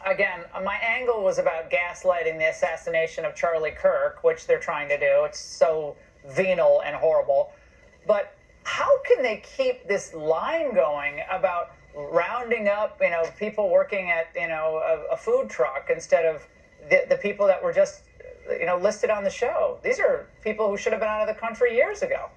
Again, my angle was about gaslighting the assassination of Charlie Kirk, which they're trying to do. It's so venal and horrible. But how can they keep this line going about rounding up, people working at, a food truck instead of the people that were just, listed on the show? These are people who should have been out of the country years ago.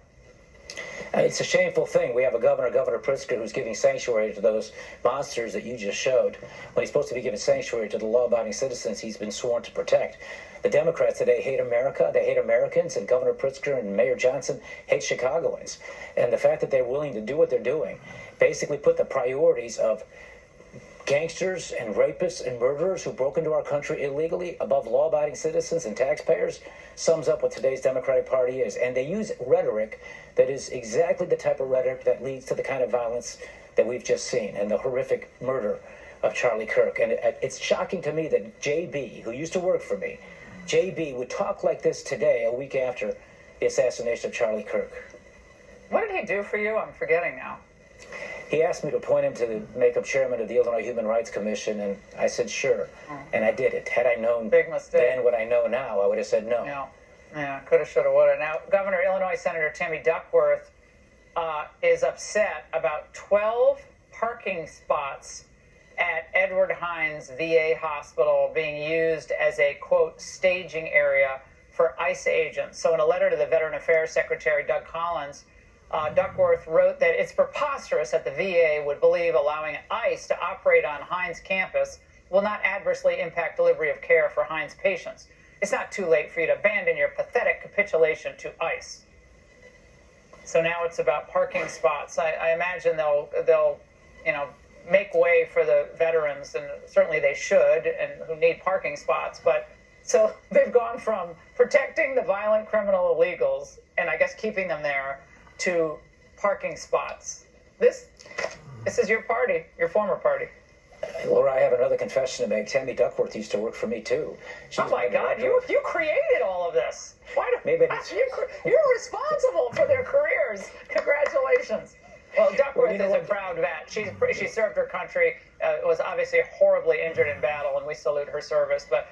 It's a shameful thing. We have a Governor Pritzker, who's giving sanctuary to those monsters that you just showed, when he's supposed to be giving sanctuary to the law-abiding citizens he's been sworn to protect. The Democrats today hate America, they hate Americans, and Governor Pritzker and Mayor Johnson hate Chicagoans. And the fact that they're willing to do what they're doing basically put the priorities of gangsters and rapists and murderers who broke into our country illegally above law-abiding citizens and taxpayers sums up what today's Democratic Party is. And they use rhetoric that is exactly the type of rhetoric that leads to the kind of violence that we've just seen and the horrific murder of Charlie Kirk. And it's shocking to me that JB, who used to work for me, JB would talk like this today, a week after the assassination of Charlie Kirk. What did he do for you? I'm forgetting now. He asked me to appoint him to the makeup chairman of the Illinois Human Rights Commission, and I said sure, and I did it. Had I known then what I know now, I would have said no. Yeah, coulda, shoulda, woulda. Now, Illinois Senator Tammy Duckworth is upset about 12 parking spots at Edward Hines VA Hospital being used as a, quote, staging area for ICE agents. So in a letter to the Veteran Affairs Secretary, Doug Collins, Duckworth wrote that it's preposterous that the VA would believe allowing ICE to operate on Hines campus will not adversely impact delivery of care for Hines patients. It's not too late for you to abandon your pathetic capitulation to ICE. So now it's about parking spots. I imagine they'll make way for the veterans, and certainly they should, and who need parking spots. But so they've gone from protecting the violent criminal illegals, and I guess keeping them there, to parking spots. This is your party, your former party. Laura, I have another confession to make. Tammy Duckworth used to work for me too. Oh my God, you created all of this. You're responsible for their careers. Congratulations. Well, Duckworth is a proud vet. She served her country, was obviously horribly injured in battle, and we salute her service. But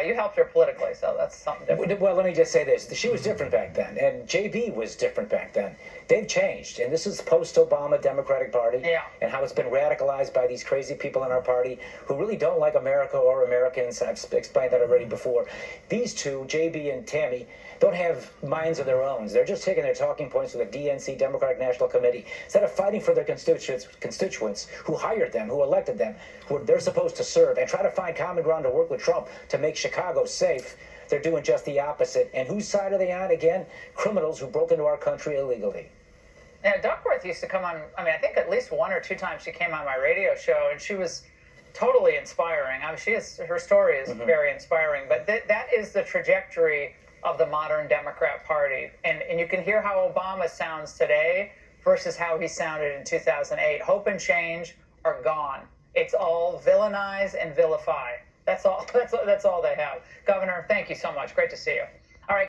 you helped her politically, so that's something different. Well, let me just say this. She was different back then, and JB was different back then. They've changed, and this is post-Obama Democratic Party, and how it's been radicalized by these crazy people in our party who really don't like America or Americans. I've explained that already before. These two, JB and Tammy, don't have minds of their own. They're just taking their talking points to the DNC, Democratic National Committee, instead of fighting for their constituents who hired them, who elected them, who they're supposed to serve, and try to find common ground to work with Trump to make Chicago safe. They're doing just the opposite. And whose side are they on again? Criminals who broke into our country illegally. Now, Duckworth used to come on, I think at least one or two times she came on my radio show, and she was totally inspiring. Her story is very inspiring, but that is the trajectory of the modern Democrat Party. And you can hear how Obama sounds today versus how he sounded in 2008. Hope and change are gone. It's all villainize and vilify. That's all they have. Governor, thank you so much. Great to see you.